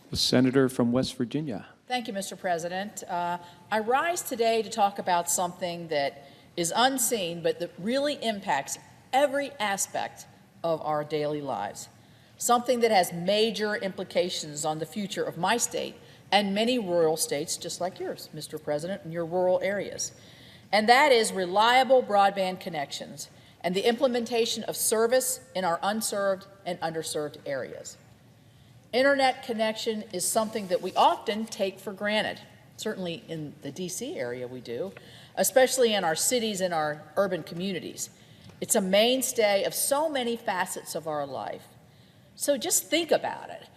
The senator from West Virginia. Thank you, Mr. President. I rise today to talk about something that is unseen, but that really impacts every aspect of our daily lives. Something that has major implications on the future of my state and many rural states, just like yours, Mr. President, in your rural areas. And that is reliable broadband connections and the implementation of service in our unserved and underserved areas. Internet connection is something that we often take for granted. Certainly in the DC area we do, especially in our cities and our urban communities. It's a mainstay of so many facets of our life. So just think about it.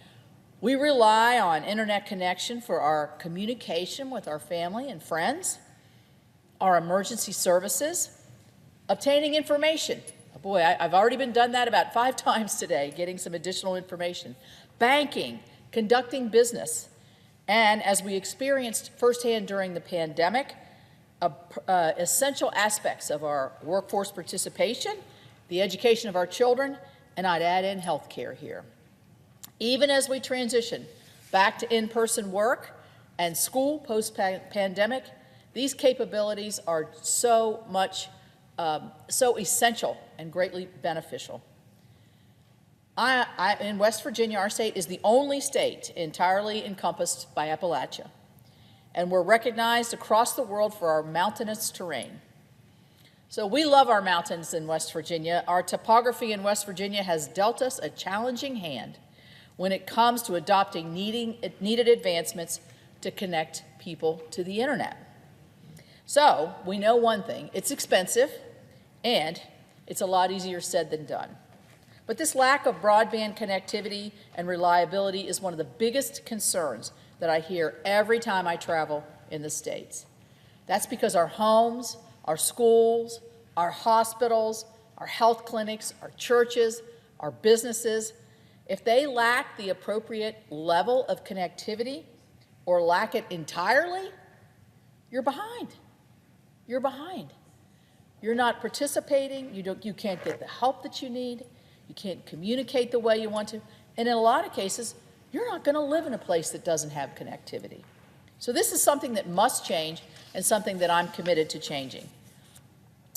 We rely on internet connection for our communication with our family and friends, our emergency services, obtaining information. Oh boy, I've already been done that about 5 times today, getting some additional information. Banking, conducting business, and as we experienced firsthand during the pandemic, essential aspects of our workforce participation, the education of our children, and I'd add in healthcare here. Even as we transition back to in-person work and school post-pandemic, these capabilities are so essential and greatly beneficial. In West Virginia, our state is the only state entirely encompassed by Appalachia, and we're recognized across the world for our mountainous terrain. So we love our mountains in West Virginia. Our topography in West Virginia has dealt us a challenging hand when it comes to adopting needed advancements to connect people to the internet. So we know one thing, it's expensive and it's a lot easier said than done. But this lack of broadband connectivity and reliability is one of the biggest concerns that I hear every time I travel in the States. That's because our homes, our schools, our hospitals, our health clinics, our churches, our businesses, if they lack the appropriate level of connectivity or lack it entirely, you're behind. You're behind. You're not participating, you can't get the help that you need, you can't communicate the way you want to, and in a lot of cases, you're not going to live in a place that doesn't have connectivity. So this is something that must change and something that I'm committed to changing.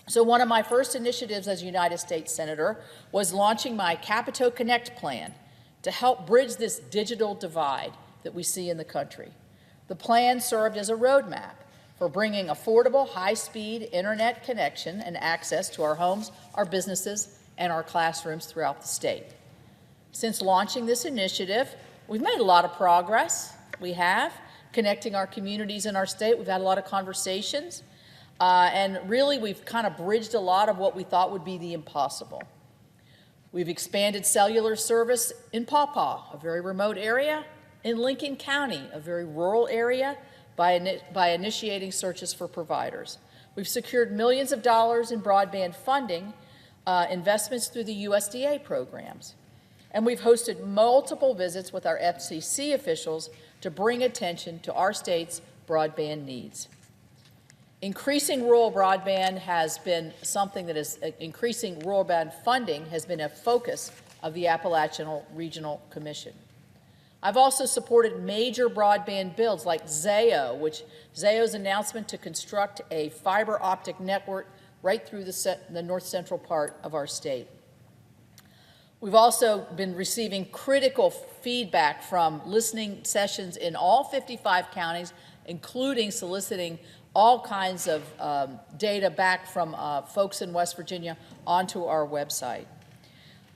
So one of my first initiatives as United States Senator was launching my Capito Connect plan to help bridge this digital divide that we see in the country. The plan served as a roadmap for bringing affordable, high-speed internet connection and access to our homes, our businesses, and our classrooms throughout the state. Since launching this initiative, we've made a lot of progress. We have, connecting our communities in our state. We've had a lot of conversations, and really we've kind of bridged a lot of what we thought would be the impossible. We've expanded cellular service in Paw Paw, a very remote area, in Lincoln County, a very rural area, by initiating searches for providers. We've secured millions of dollars in broadband funding, investments through the USDA programs. And we've hosted multiple visits with our FCC officials to bring attention to our state's broadband needs. Increasing rural broadband has been something that is, increasing rural broadband funding has been a focus of the Appalachian Regional Commission. I've also supported major broadband builds like Zayo's announcement to construct a fiber optic network right through the north central part of our state. We've also been receiving critical feedback from listening sessions in all 55 counties, including soliciting all kinds of data back from folks in West Virginia onto our website.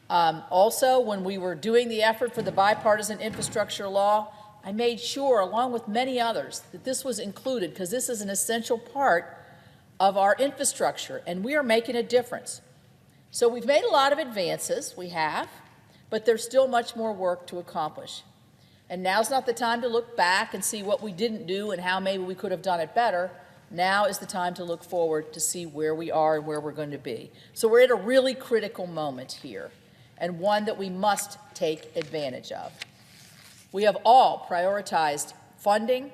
Also, when we were doing the effort for the bipartisan infrastructure law, I made sure, along with many others, that this was included because this is an essential part of our infrastructure, and we are making a difference. So we've made a lot of advances, we have, but there's still much more work to accomplish. And now's not the time to look back and see what we didn't do and how maybe we could have done it better. Now is the time to look forward to see where we are and where we're going to be. So we're at a really critical moment here, and one that we must take advantage of. We have all prioritized funding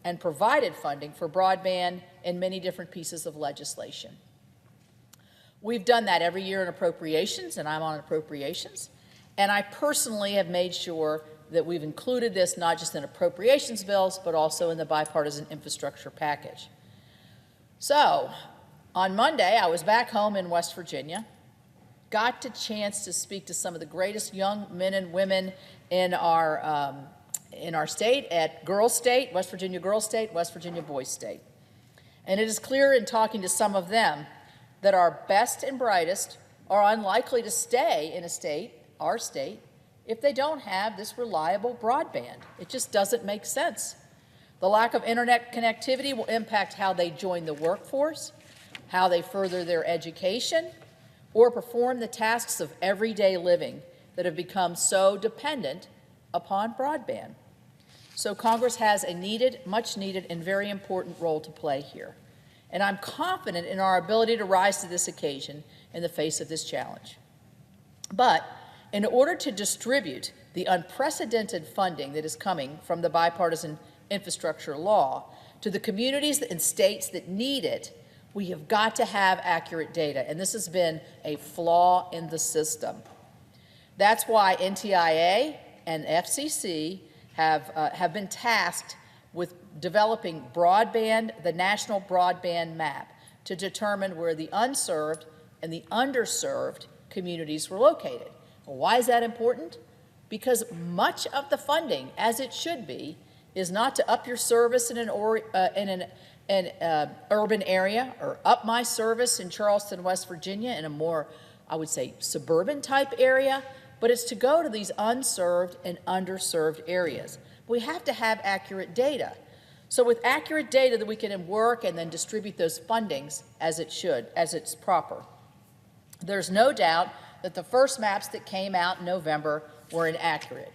and provided funding for broadband in many different pieces of legislation. We've done that every year in appropriations, and I'm on appropriations, and I personally have made sure that we've included this not just in appropriations bills, but also in the bipartisan infrastructure package. So, on Monday, I was back home in West Virginia, got the chance to speak to some of the greatest young men and women in our state at Girls State, West Virginia Girls State, West Virginia Boys State. And it is clear in talking to some of them that our best and brightest are unlikely to stay in a state, our state, if they don't have this reliable broadband. It just doesn't make sense. The lack of internet connectivity will impact how they join the workforce, how they further their education, or perform the tasks of everyday living that have become so dependent upon broadband. So Congress has a needed, much needed, and very important role to play here. And I'm confident in our ability to rise to this occasion in the face of this challenge. But in order to distribute the unprecedented funding that is coming from the bipartisan infrastructure law to the communities and states that need it, we have got to have accurate data, and this has been a flaw in the system. That's why NTIA and FCC have been tasked with developing broadband, the national broadband map, to determine where the unserved and the underserved communities were located. Well, why is that important? Because much of the funding, as it should be, is not to up your service in an urban area, or up my service in Charleston, West Virginia, in a more, I would say, suburban type area, but it's to go to these unserved and underserved areas. We have to have accurate data. So with accurate data that we can work and then distribute those fundings as it should, as it's proper. There's no doubt that the first maps that came out in November were inaccurate.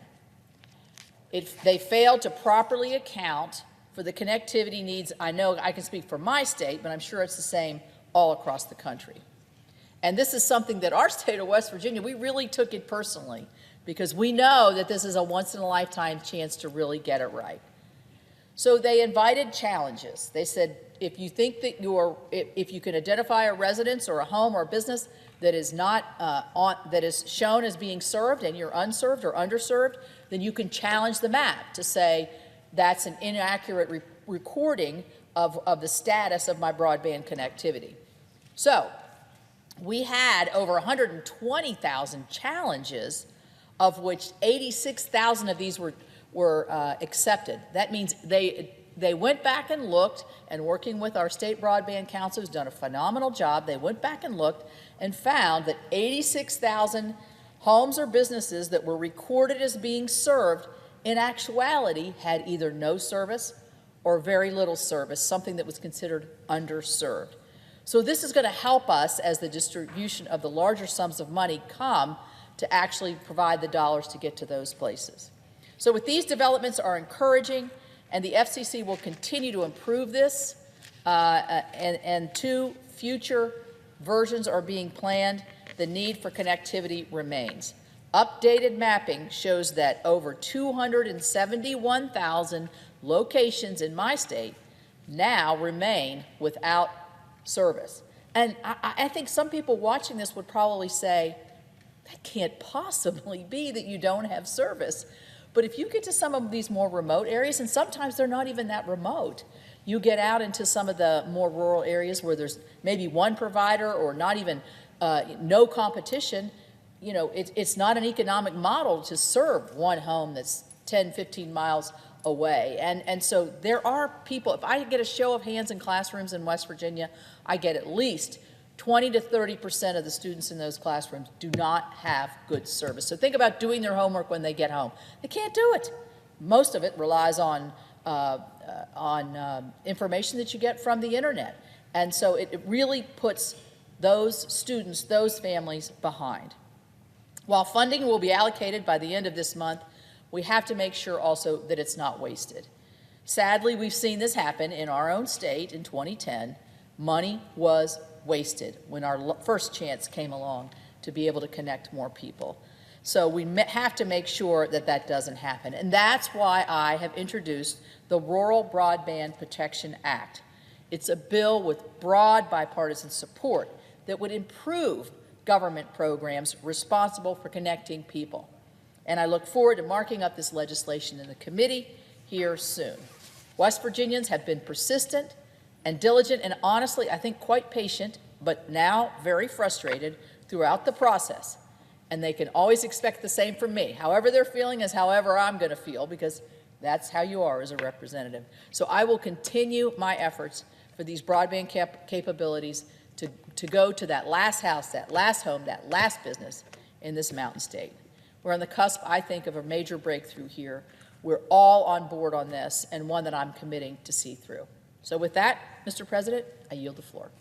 They failed to properly account for the connectivity needs. I know I can speak for my state, but I'm sure it's the same all across the country. And this is something that our state of West Virginia, we really took it personally, because we know that this is a once-in-a-lifetime chance to really get it right. So they invited challenges. They said, if you think that if you can identify a residence or a home or a business that is not that is shown as being served and you're unserved or underserved, then you can challenge the map to say that's an inaccurate recording of the status of my broadband connectivity. So we had over 120,000 challenges, of which 86,000 of these were accepted. That means they went back and looked, and working with our state broadband council, who's done a phenomenal job, they went back and looked and found that 86,000 homes or businesses that were recorded as being served in actuality had either no service or very little service, something that was considered underserved. So this is going to help us as the distribution of the larger sums of money come to actually provide the dollars to get to those places. So with these developments are encouraging, and the FCC will continue to improve this, and two future versions are being planned. The need for connectivity remains. Updated mapping shows that over 271,000 locations in my state now remain without service. And I think some people watching this would probably say, that can't possibly be that you don't have service. But if you get to some of these more remote areas, and sometimes they're not even that remote, you get out into some of the more rural areas where there's maybe one provider or not even no competition, you know, it's not an economic model to serve one home that's 10, 15 miles away. And so there are people, if I get a show of hands in classrooms in West Virginia, I get at least 20 to 30% of the students in those classrooms do not have good service. So think about doing their homework when they get home. They can't do it. Most of it relies on information that you get from the internet. And so it really puts those students, those families behind. While funding will be allocated by the end of this month, we have to make sure also that it's not wasted. Sadly, we've seen this happen in our own state in 2010. Money was wasted when our first chance came along to be able to connect more people. So we have to make sure that that doesn't happen. And that's why I have introduced the Rural Broadband Protection Act. It's a bill with broad bipartisan support that would improve government programs responsible for connecting people. and I look forward to marking up this legislation in the committee here soon. West Virginians have been persistent and diligent and honestly, I think, quite patient, but now very frustrated throughout the process. And they can always expect the same from me. However they're feeling is however I'm going to feel, because that's how you are as a representative. So I will continue my efforts for these broadband capabilities to go to that last house, that last home, that last business in this mountain state. We're on the cusp, I think, of a major breakthrough here. We're all on board on this, and one that I'm committing to see through. So with that, Mr. President, I yield the floor.